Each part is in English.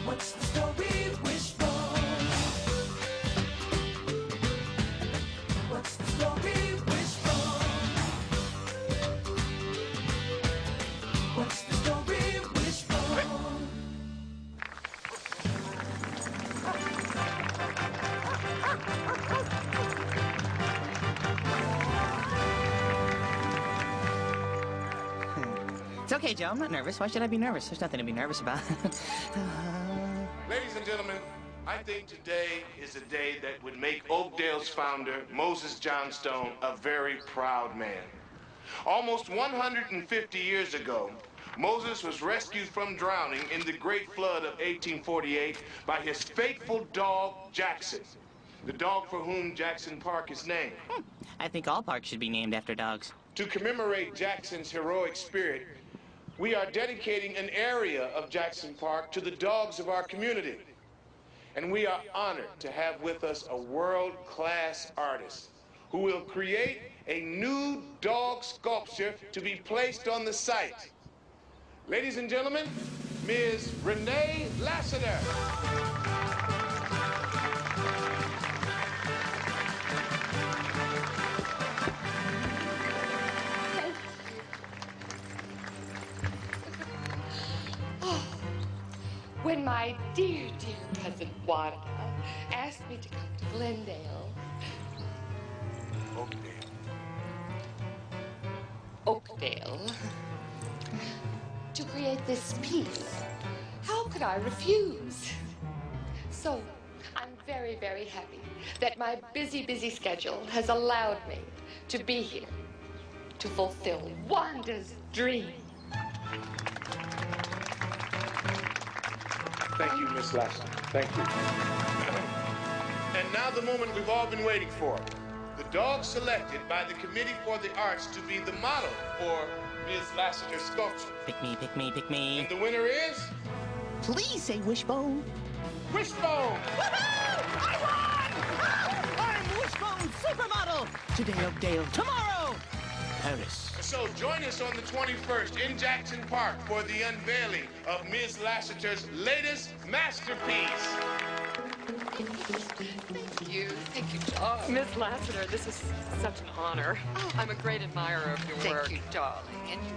What's the story, Wishbone? What's the story, Wishbone? What's the story, Wishbone? It's okay, Joe. I'm not nervous. Why should I be nervous? There's nothing to be nervous about. Ladies and gentlemen, I think today is a day that would make Oakdale's founder, Moses Johnstone, a very proud man. Almost 150 years ago, Moses was rescued from drowning in the Great Flood of 1848 by his faithful dog, Jackson, the dog for whom Jackson Park is named. I think all parks should be named after dogs. To commemorate Jackson's heroic spirit, we are dedicating an area of Jackson Park to the dogs of our community. And we are honored to have with us a world-class artist who will create a new dog sculpture to be placed on the site. Ladies and gentlemen, Ms. Renee Lassiter. When my dear, dear cousin Wanda asked me to come to Glendale. Oakdale. To create this piece. How could I refuse? So, I'm very, very happy that my busy, busy schedule has allowed me to be here to fulfill Wanda's dream. Thank you, Miss Lassiter. Thank you. And now the moment we've all been waiting for. The dog selected by the Committee for the Arts to be the model for Ms. Lassiter's sculpture. Pick me, pick me, pick me. And the winner is... Please say Wishbone. Wishbone! Woohoo! I won! I'm Wishbone Supermodel! Today, Oakdale. Tomorrow, Paris. So join us on the 21st in Jackson Park for the unveiling of Ms. Lassiter's latest masterpiece. Thank you, darling. Miss Lassiter, this is such an honor. I'm a great admirer of your work. Thank you, darling. And you,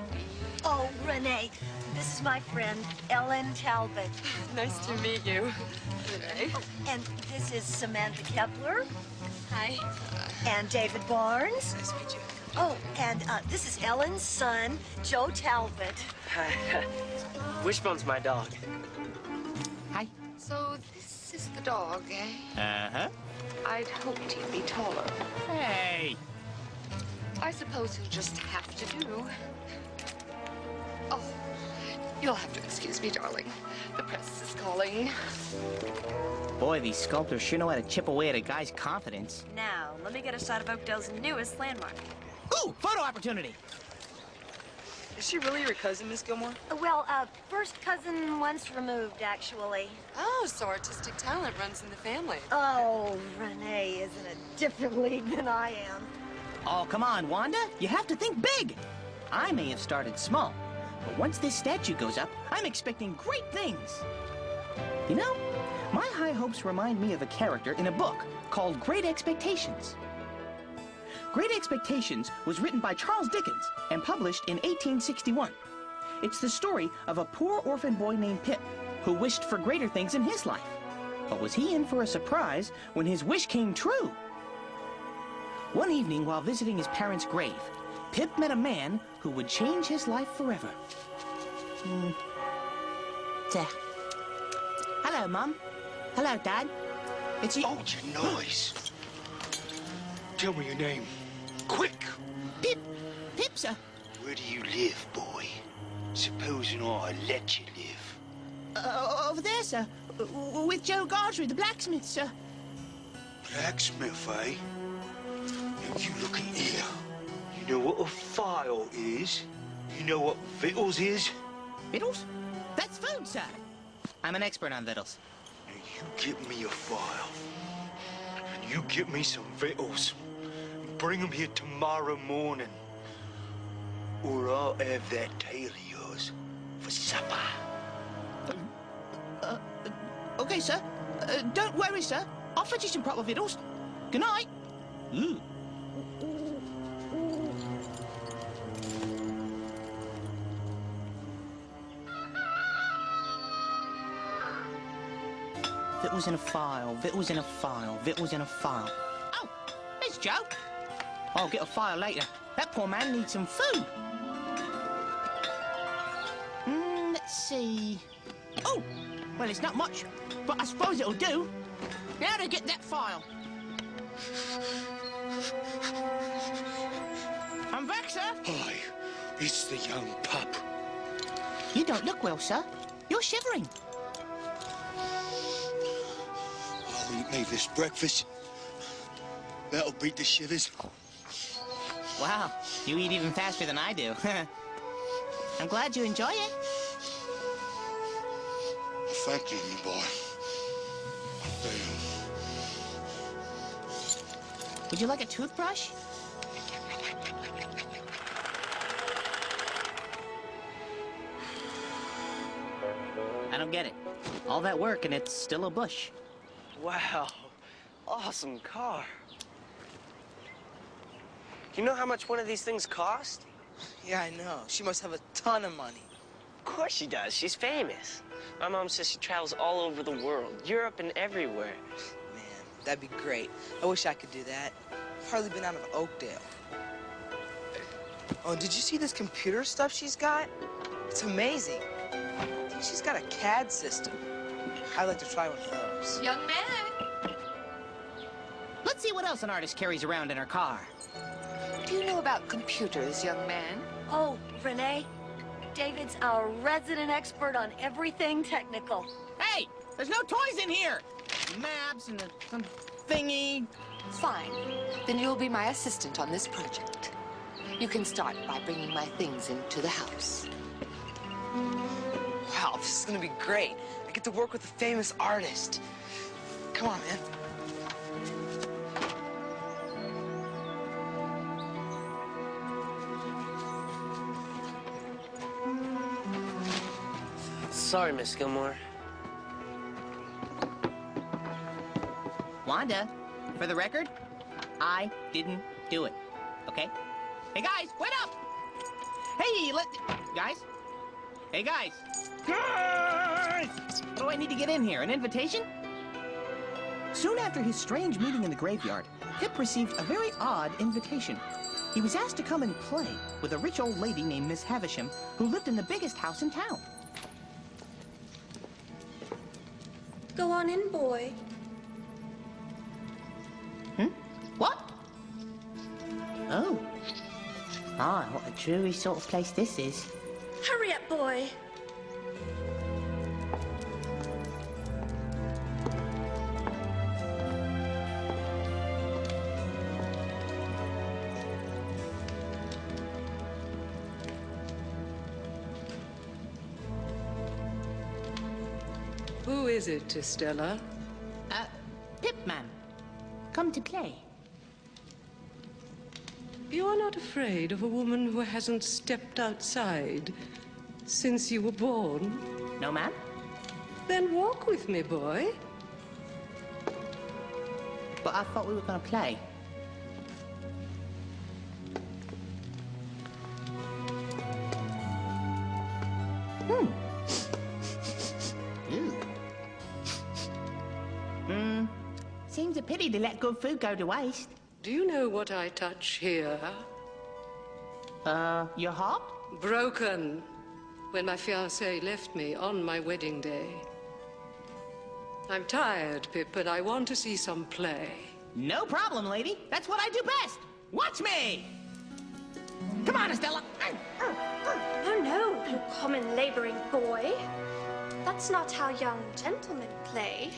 Oh, Renee, this is my friend, Ellen Talbot. Nice to meet you, Renee. And this is Samantha Kepler. Hi. And David Barnes. Nice to meet you. Oh, and this is Ellen's son, Joe Talbot. Hi. Wishbone's my dog. Hi. So this is the dog, eh? Uh-huh. I'd hoped he'd be taller. Hey. I suppose he'll just have to do. Oh, you'll have to excuse me, darling. The press is calling. Boy, these sculptors sure know how to chip away at a guy's confidence. Now, let me get a shot of Oakdale's newest landmark. Ooh, photo opportunity. Is she really your cousin, Miss Gilmore? Well, first cousin once removed, actually. Oh, so artistic talent runs in the family. Oh, Renee is in a different league than I am. Oh, come on, Wanda. You have to think big. I may have started small, but once this statue goes up, I'm expecting great things. You know, my high hopes remind me of a character in a book called Great Expectations. Great Expectations was written by Charles Dickens and published in 1861. It's the story of a poor orphan boy named Pip who wished for greater things in his life. But was he in for a surprise when his wish came true? One evening while visiting his parents' grave, Pip met a man who would change his life forever. Hello, Mom. Hello, Dad. It's you. Hold your noise. Tell me your name. Quick! Pip. Pip, sir. Where do you live, boy? Supposing I let you live. Over there, sir. With Joe Gargery, the blacksmith, sir. Blacksmith, eh? Now you look in here. You know what a file is? You know what victuals is? Victuals? That's food, sir. I'm an expert on victuals. Now you get me a file. And you get me some victuals. Bring them here tomorrow morning. Or I'll have that tail of yours for supper. Okay, sir. Don't worry, sir. I'll fetch you some proper victuals. Good night. Ooh. Victuals in a file, victuals in a file, victuals in a file. Oh, there's Joe. I'll get a file later. That poor man needs some food. Let's see. Oh, well, it's not much, but I suppose it'll do. Now to get that file. I'm back, sir. Hi, it's the young pup. You don't look well, sir. You're shivering. I'll eat me this breakfast. That'll beat the shivers. Wow, you eat even faster than I do. I'm glad you enjoy it. Thank you, me boy. Would you like a toothbrush? I don't get it. All that work and it's still a bush. Wow. Awesome car. You know how much one of these things cost? Yeah, I know. She must have a ton of money. Of course she does. She's famous. My mom says she travels all over the world, Europe and everywhere. Man, that'd be great. I wish I could do that. I've hardly been out of Oakdale. Oh, did you see this computer stuff she's got? It's amazing. I think she's got a CAD system. I'd like to try one of those. Young man, Let's see what else an artist carries around in her car. do you know about computers, young man? Oh, Renee, David's our resident expert on everything technical. Hey, there's no toys in here. Maps and some thingy. Fine. Then you'll be my assistant on this project. You can start by bringing my things into the house. Wow, this is gonna be great. I get to work with a famous artist. Come on, man. Sorry, Miss Gilmore. Wanda, for the record, I didn't do it. Okay? Hey guys, wait up! Hey, guys? Hey guys! Guys! What do I need to get in here? An invitation? Soon after his strange meeting in the graveyard, Pip received a very odd invitation. He was asked to come and play with a rich old lady named Miss Havisham, who lived in the biggest house in town. Go on in, boy. What? Oh. Ah, what a dreary sort of place this is. Hurry up, boy. Who is it, Estella? Pip, ma'am. Come to play. You're not afraid of a woman who hasn't stepped outside since you were born? No, ma'am. Then walk with me, boy. But I thought we were going to play. Seems a pity to let good food go to waste. Do you know what I touch here? Your harp? Broken when my fiancé left me on my wedding day. I'm tired, Pip, and I want to see some play. No problem, lady. That's what I do best. Watch me! Come on, Estella. Oh no, you common laboring boy. That's not how young gentlemen play.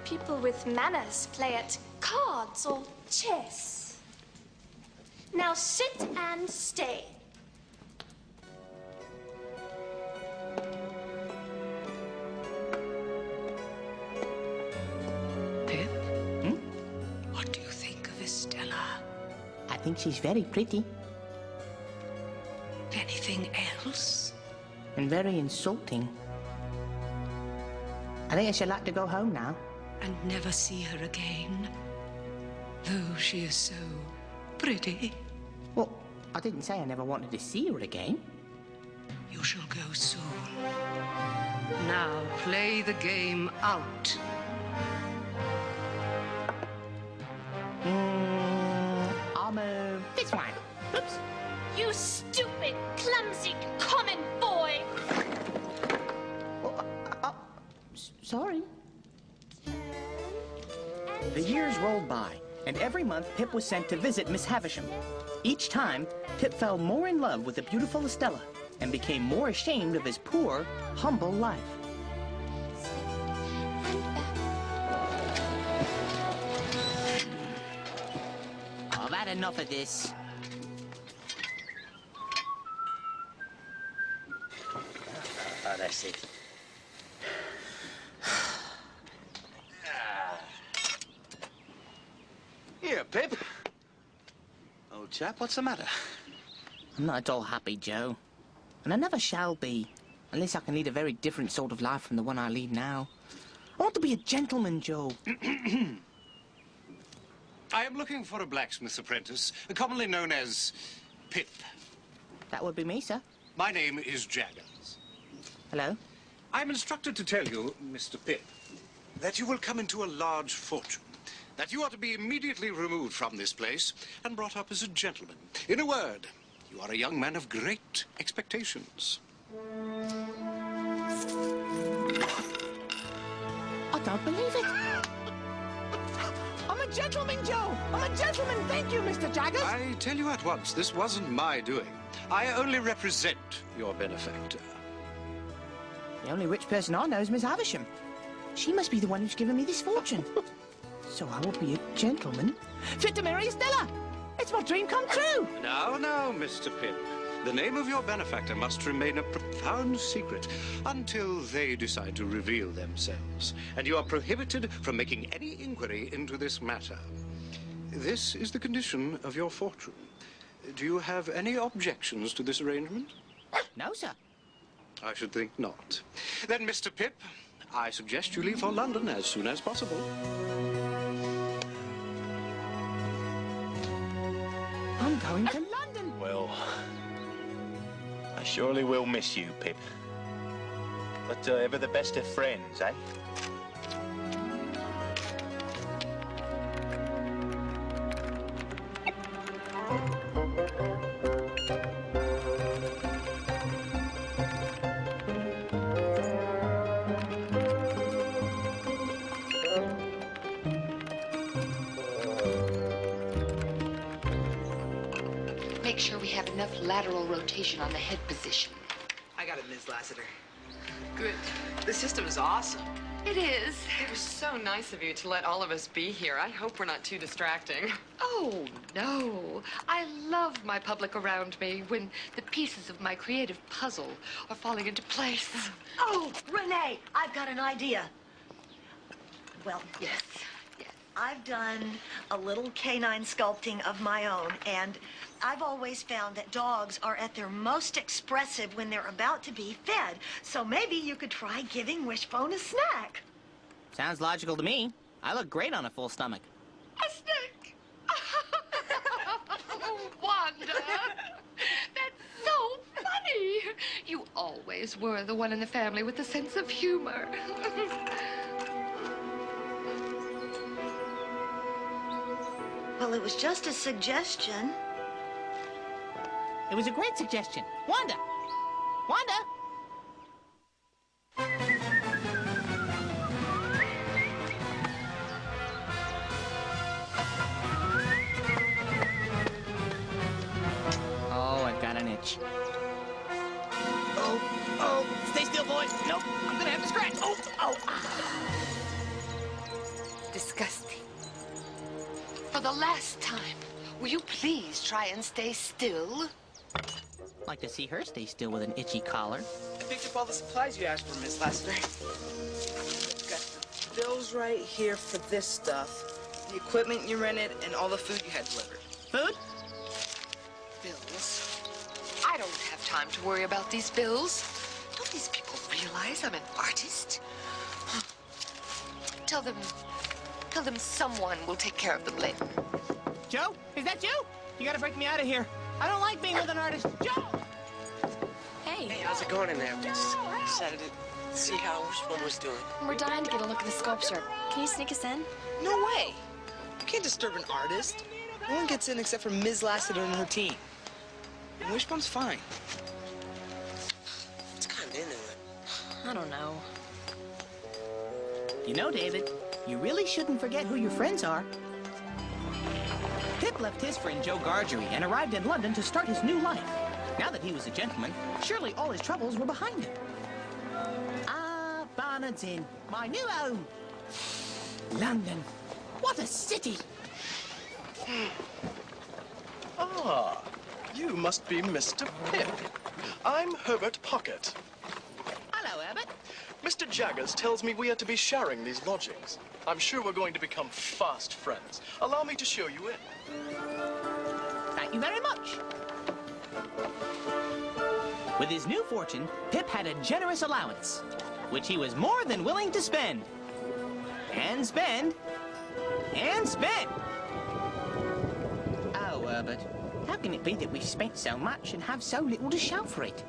People with manners play at cards or chess. Now sit and stay. Pip? What do you think of Estella? I think she's very pretty Anything else? and very insulting. I think I should like to go home now. And never see her again. Though she is so pretty. Well, I didn't say I never wanted to see her again. You shall go soon. Now play the game out. I'll move this one. Oops. You stupid, clumsy, common boy! Sorry. The years rolled by, and every month Pip was sent to visit Miss Havisham. Each time, Pip fell more in love with the beautiful Estella and became more ashamed of his poor, humble life. I've had enough of this. Oh, that's it. Here, Pip. Old chap, what's the matter? I'm not at all happy, Joe. And I never shall be, unless I can lead a very different sort of life from the one I lead now. I want to be a gentleman, Joe. I am looking for a blacksmith's apprentice, commonly known as Pip. That would be me, sir. My name is Jaggers. Hello? I'm instructed to tell you, Mr. Pip, that you will come into a large fortune, that you are to be immediately removed from this place and brought up as a gentleman. In a word, you are a young man of great expectations. I don't believe it. I'm a gentleman, Joe. I'm a gentleman. Thank you, Mr. Jaggers. I tell you at once, this wasn't my doing. I only represent your benefactor. The only rich person I know is Miss Havisham. She must be the one who's given me this fortune. So I will be a gentleman, fit to marry Estella. It's my dream come true. Now, Mr. Pip. The name of your benefactor must remain a profound secret until they decide to reveal themselves. And you are prohibited from making any inquiry into this matter. This is the condition of your fortune. Do you have any objections to this arrangement? No, sir. I should think not. Then, Mr. Pip, I suggest you leave for London as soon as possible. I'm going to London. Well, I surely will miss you, Pip. But ever the best of friends, eh? Make sure we have enough lateral rotation on the head position. I got it, Ms. Lassiter. Good. The system is awesome. It is. It was so nice of you to let all of us be here. I hope we're not too distracting. Oh, no. I love my public around me when the pieces of my creative puzzle are falling into place. Oh, Renee, I've got an idea. Well, Yes. I've done a little canine sculpting of my own, and I've always found that dogs are at their most expressive when they're about to be fed. So maybe you could try giving Wishbone a snack. Sounds logical to me. I look great on a full stomach. A snack. Oh, Wanda. That's so funny. You always were the one in the family with a sense of humor. Well, it was just a suggestion. It was a great suggestion. Wanda! Wanda! Oh, I've got an itch. Oh, stay still, boy. Nope, I'm gonna have to scratch. Oh. Disgusting. For the last time, will you please try and stay still? I'd like to see her stay still with an itchy collar. I picked up all the supplies you asked for, Miss Lassiter. I've got the bills right here for this stuff, the equipment you rented, and all the food you had delivered. Food? Bills? I don't have time to worry about these bills. Don't these people realize I'm an artist? Tell them someone will take care of them later. Joe, is that you? You gotta break me out of here. I don't like being with an artist. Joe! Hey, how's it going in there? Just decided to see how Wishbone was doing. We're dying to get a look at the sculpture. Can you sneak us in? No way. You can't disturb an artist. No one gets in except for Ms. Lassiter and her team. And Wishbone's fine. It's kind of into it. I don't know. You know, David, you really shouldn't forget who your friends are. Pip left his friend Joe Gargery and arrived in London to start his new life. Now that he was a gentleman, surely all his troubles were behind him. Ah, Barnard's Inn, my new home. London, what a city! Ah, you must be Mr. Pip. I'm Herbert Pocket. Hello, Herbert. Mr. Jaggers tells me we are to be sharing these lodgings. I'm sure we're going to become fast friends. Allow me to show you in. Thank you very much. With his new fortune, Pip had a generous allowance, which he was more than willing to spend. And spend. And spend. Oh, Herbert, how can it be that we've spent so much and have so little to show for it?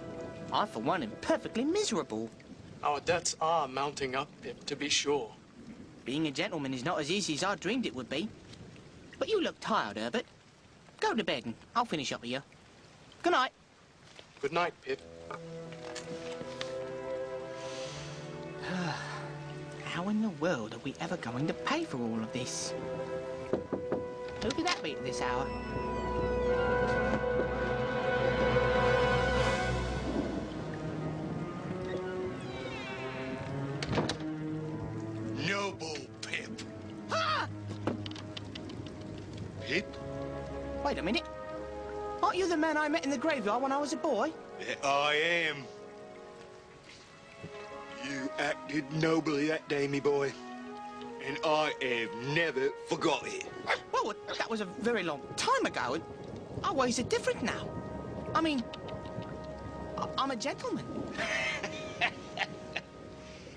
I, for one, am perfectly miserable. Our debts are mounting up, Pip, to be sure. Being a gentleman is not as easy as I dreamed it would be. But you look tired, Herbert. Go to bed and I'll finish up with you. Good night. Good night, Pip. How in the world are we ever going to pay for all of this? Who could that be at this hour? Noble Pip. Ah! Pip? Wait a minute. Aren't you the man I met in the graveyard when I was a boy? I am. You acted nobly that day, me boy. And I have never forgot it. Well, that was a very long time ago. And our ways are different now. I mean, I'm a gentleman.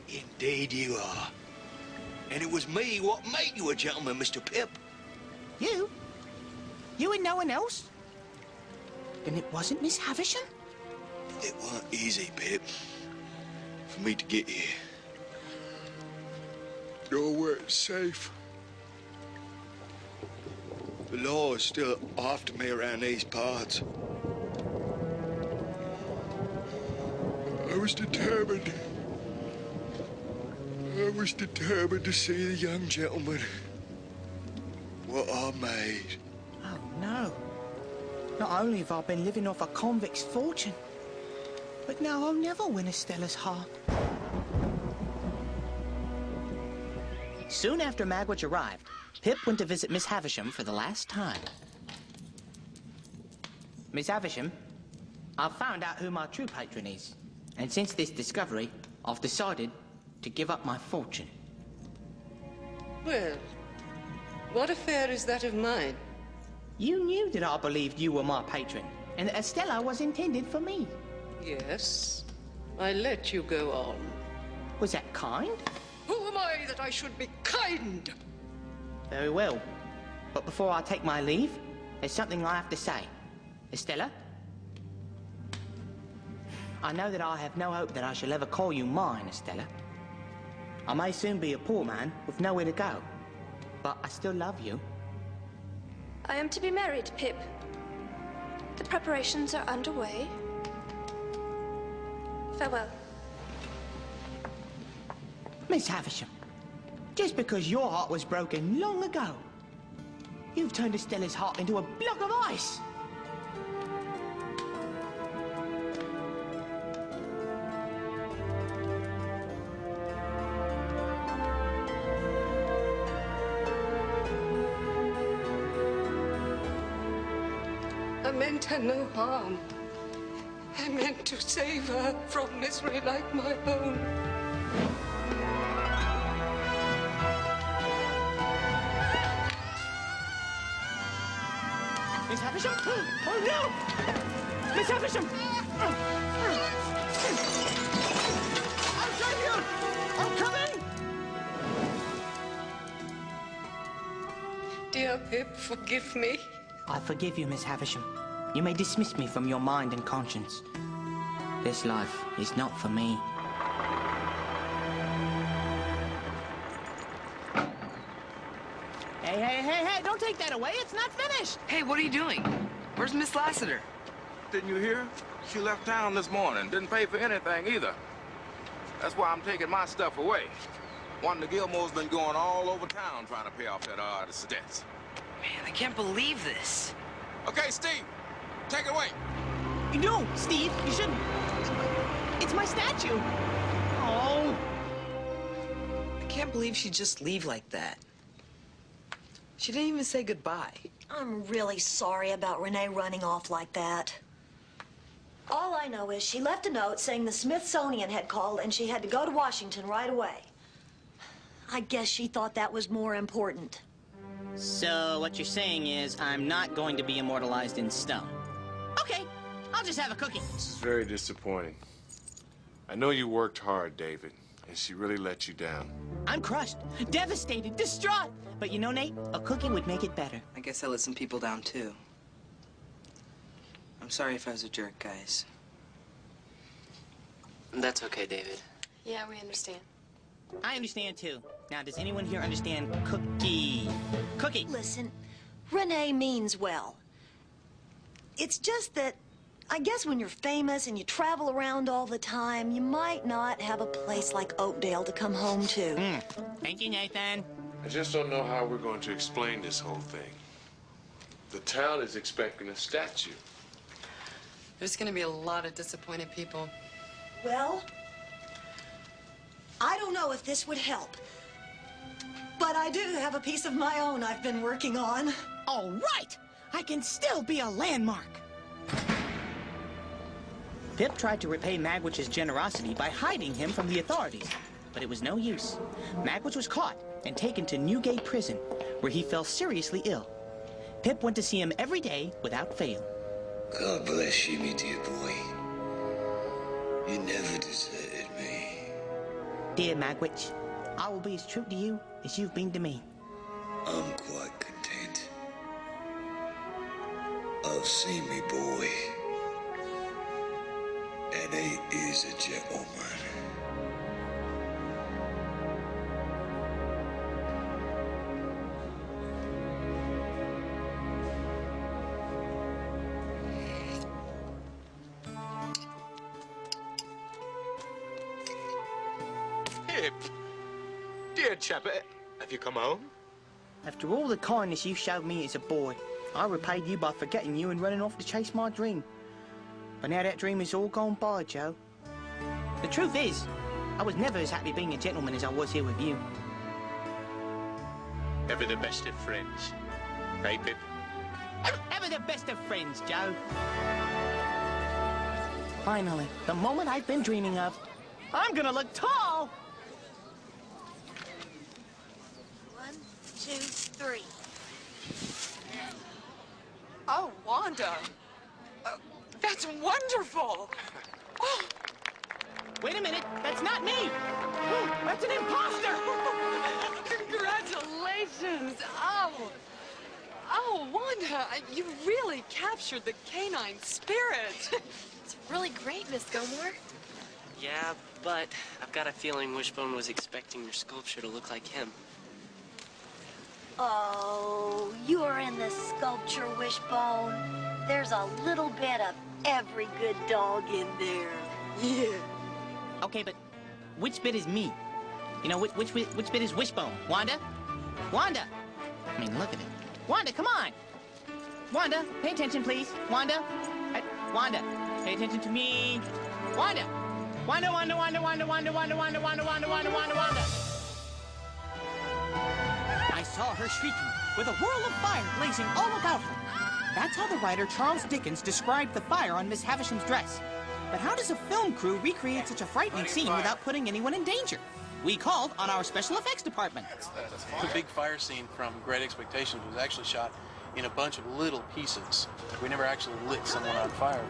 Indeed you are. And it was me what made you a gentleman, Mr. Pip. You? You and no one else? Then it wasn't Miss Havisham? It weren't easy, Pip, for me to get here. You weren't safe. The law is still after me around these parts. I was determined. to see the young gentleman what I made. Oh, no. Not only have I been living off a convict's fortune, but now I'll never win Estella's heart. Soon after Magwitch arrived, Pip went to visit Miss Havisham for the last time. Miss Havisham, I've found out who my true patron is. And since this discovery, I've decided to give up my fortune. Well, what affair is that of mine? You knew that I believed you were my patron, and that Estella was intended for me. Yes, I let you go on. Was that kind? Who am I that I should be kind? Very well. But before I take my leave, there's something I have to say. Estella? I know that I have no hope that I shall ever call you mine, Estella. I may soon be a poor man with nowhere to go, but I still love you. I am to be married, Pip. The preparations are underway. Farewell. Miss Havisham, just because your heart was broken long ago, you've turned Estella's heart into a block of ice. I meant her no harm. I meant to save her from misery like my own. Miss Havisham? Oh, no! Miss Havisham! I'll save you! I'm coming! Now, Pip, forgive me. I forgive you, Miss Havisham. You may dismiss me from your mind and conscience. This life is not for me. Hey, don't take that away. It's not finished. Hey, what are you doing? Where's Miss Lassiter? Didn't you hear? She left town this morning. Didn't pay for anything either. That's why I'm taking my stuff away. Wanda Gilmore's been going all over town trying to pay off that artist's debts. Man, I can't believe this. Okay, Steve, take it away. No, Steve, you shouldn't. It's my statue. Oh. I can't believe she'd just leave like that. She didn't even say goodbye. I'm really sorry about Renee running off like that. All I know is she left a note saying the Smithsonian had called and she had to go to Washington right away. I guess she thought that was more important. So what you're saying is I'm not going to be immortalized in stone. Okay, I'll just have a cookie. This is very disappointing. I know you worked hard, David, and she really let you down. I'm crushed, devastated, distraught. But you know, Nate, a cookie would make it better. I guess I let some people down, too. I'm sorry if I was a jerk, guys. That's okay, David. Yeah, we understand. I understand, too. Now, does anyone here understand cookie? Cookie! Listen, Renee means well. It's just that I guess when you're famous and you travel around all the time, you might not have a place like Oakdale to come home to. Thank you, Nathan. I just don't know how we're going to explain this whole thing. The town is expecting a statue. There's going to be a lot of disappointed people. Well, I don't know if this would help, but I do have a piece of my own I've been working on. All right! I can still be a landmark. Pip tried to repay Magwitch's generosity by hiding him from the authorities, but it was no use. Magwitch was caught and taken to Newgate Prison, where he fell seriously ill. Pip went to see him every day without fail. God bless you, me dear boy. You never deserted me. Dear Magwitch, I will be as true to you as you've been to me. I'm quite content. I've seen me boy, and he is a gentleman. Pip, dear chap, have you come home? After all the kindness you showed me as a boy, I repaid you by forgetting you and running off to chase my dream. But now that dream is all gone by, Joe. The truth is, I was never as happy being a gentleman as I was here with you. Ever the best of friends. Hey, Pip? Ever the best of friends, Joe. Finally, the moment I've been dreaming of. I'm gonna look tall! 1, 2, 3. Oh, Wanda. That's wonderful. Oh. Wait a minute, that's not me! That's an imposter! Congratulations! Oh, Wanda, you really captured the canine spirit. It's really great, Miss Gilmore. Yeah, but I've got a feeling Wishbone was expecting your sculpture to look like him. Oh, you're in the sculpture, Wishbone. There's a little bit of every good dog in there. Yeah. Okay, but which bit is me? You know, which bit is Wishbone? Wanda? Wanda! I mean, look at it. Wanda, come on! Wanda, pay attention, please. Wanda? Wanda, pay attention to me. Wanda! Wanda, Wanda, Wanda, Wanda, Wanda, Wanda, Wanda, Wanda, Wanda, Wanda, Wanda, Wanda! I saw her shrieking, with a whirl of fire blazing all about her. That's how the writer Charles Dickens described the fire on Miss Havisham's dress. But how does a film crew recreate such a frightening scene without putting anyone in danger? We called on our special effects department. The big fire scene from Great Expectations was actually shot in a bunch of little pieces. We never actually lit someone on fire.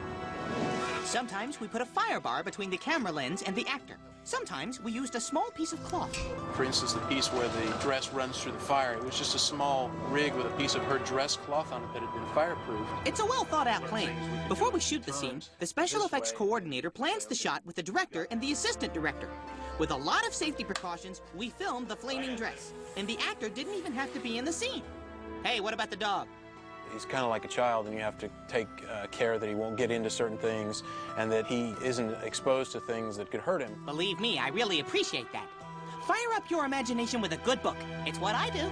Sometimes we put a fire bar between the camera lens and the actor. Sometimes we used a small piece of cloth. For instance, the piece where the dress runs through the fire, it was just a small rig with a piece of her dress cloth on it that had been fireproof. It's a well-thought-out plan. Before we shoot the scene, the special effects coordinator plans the shot with the director and the assistant director. With a lot of safety precautions, we filmed the flaming dress, and the actor didn't even have to be in the scene. Hey, what about the dog? He's kind of like a child, and you have to take care that he won't get into certain things and that he isn't exposed to things that could hurt him. Believe me, I really appreciate that. Fire up your imagination with a good book. It's what I do.